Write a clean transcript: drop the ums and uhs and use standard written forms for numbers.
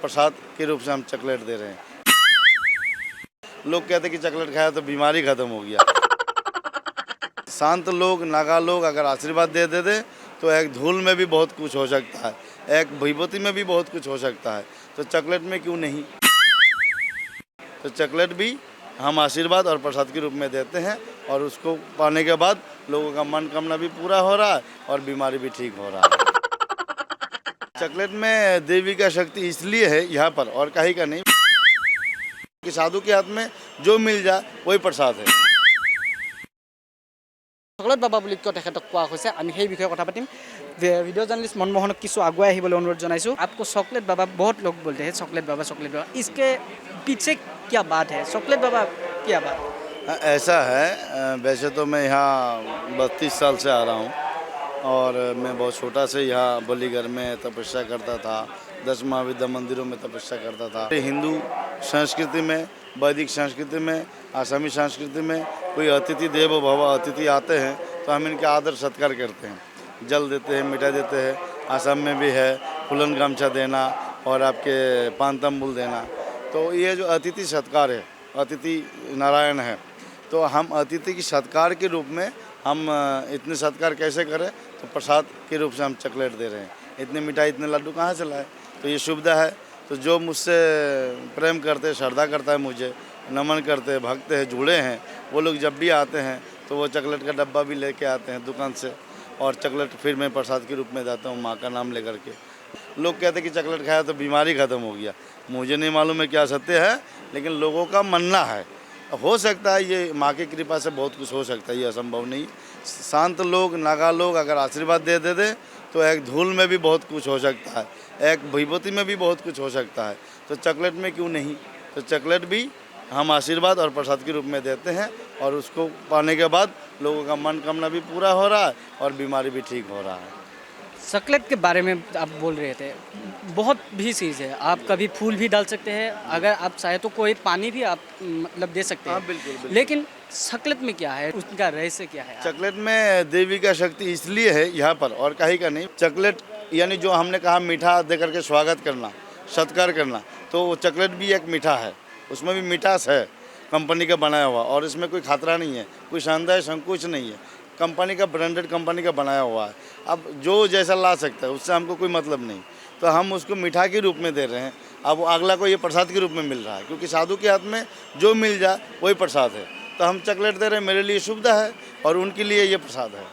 प्रसाद के रूप से हम चॉकलेट दे रहे हैं। लोग कहते हैं कि चॉकलेट खाया तो बीमारी खत्म हो गया। शांत लोग, नागा लोग अगर आशीर्वाद दे दे तो एक धूल में भी बहुत कुछ हो सकता है, एक विभूति में भी बहुत कुछ हो सकता है, तो चॉकलेट में क्यों नहीं। तो चॉकलेट भी हम आशीर्वाद और प्रसाद के रूप में देते हैं और उसको पाने के बाद लोगों का मनोकामना भी पूरा हो रहा है और बीमारी भी ठीक हो रहा है। चॉकलेट में देवी का शक्ति इसलिए है यहाँ पर और कहीं का नहीं कि साधु के हाथ में जो मिल जाए वही प्रसाद है। চকলেট বাবা বুলি কিয় তেখেতক কোৱা হৈছে আমি সেই বিষয়ে কথা পাতিম। ভিডিও জার্নালিस्ट मनमोहनक কিছু আগুৱাই আহিবলৈ অনুৰোধ জনাইছোঁ। आपको चॉकलेट बाबा बहुत लोग बोलते हैं चॉकलेट बाबा, इसके पीछे क्या बात है? चॉकलेट बाबा क्या बात? ऐसा है, वैसे तो मैं यहाँ 32 साल से आ रहा हूँ और मैं बहुत छोटा से यहाँ बलीगढ़ में तपस्या करता था, 10 महाविद्या मंदिरों में तपस्या करता था। हिंदू संस्कृति में, वैदिक संस्कृति में, आसामी संस्कृति में कोई अतिथि देवो भव, अतिथि आते हैं तो हम इनके आदर सत्कार करते हैं, जल देते हैं, मिठाई देते हैं। आसाम में भी है फुलन गमछा देना और आपके पान तंबुल देना। तो ये जो अतिथि सत्कार है, अतिथि नारायण है, तो हम अतिथि की सत्कार के रूप में हम इतने सत्कार कैसे करें, तो प्रसाद के रूप से हम चॉकलेट दे रहे हैं। इतने मिठाई, इतने लड्डू कहाँ से लाए, तो ये सुविधा है। तो जो मुझसे प्रेम करते, श्रद्धा करता है, मुझे नमन करते, भक्त हैं, जुड़े हैं, वो लोग जब भी आते हैं तो वो चॉकलेट का डब्बा भी लेके आते हैं दुकान से और चॉकलेट फिर मैं प्रसाद के रूप में देता हूँ माँ का नाम लेकर के। लोग कहते हैं कि चॉकलेट खाया तो बीमारी खत्म हो गया। मुझे नहीं मालूम है क्या सत्य है, लेकिन लोगों का मानना है। हो सकता है ये माँ की कृपा से बहुत कुछ हो सकता है, ये असंभव नहीं। शांत लोग, नागा लोग अगर आशीर्वाद दे दे तो एक धूल में भी बहुत कुछ हो सकता है, एक विभूति में भी बहुत कुछ हो सकता है, तो चॉकलेट में क्यों नहीं। तो चॉकलेट भी हम आशीर्वाद और प्रसाद के रूप में देते हैं और उसको पाने के बाद लोगों का मनोकामना भी पूरा हो रहा है और बीमारी भी ठीक हो रहा है। चॉकलेट के बारे में आप बोल रहे थे, बहुत भी चीज़ है। आप कभी फूल भी डाल सकते हैं, अगर आप चाहे तो कोई पानी भी आप मतलब दे सकते हैं। हाँ, बिल्कुल। लेकिन चॉकलेट में क्या है, उसका रहस्य क्या है? चॉकलेट में देवी का शक्ति इसलिए है यहाँ पर और कहीं का नहीं। चॉकलेट यानी जो हमने कहा मीठा दे करके स्वागत करना, सत्कार करना, तो वो चॉकलेट भी एक मीठा है, उसमें भी मिठास है, कंपनी का बनाया हुआ और इसमें कोई खतरा नहीं है, कोई संदेह संकोच नहीं है, कंपनी का, ब्रांडेड कंपनी का बनाया हुआ है। अब जो जैसा ला सकता है उससे हमको कोई मतलब नहीं, तो हम उसको मीठा के रूप में दे रहे हैं। अब अगला को ये प्रसाद के रूप में मिल रहा है, क्योंकि साधु के हाथ में जो मिल जाए वही प्रसाद है। तो हम चॉकलेट दे रहे हैं, मेरे लिए सुविधा है और उनके लिए ये प्रसाद है।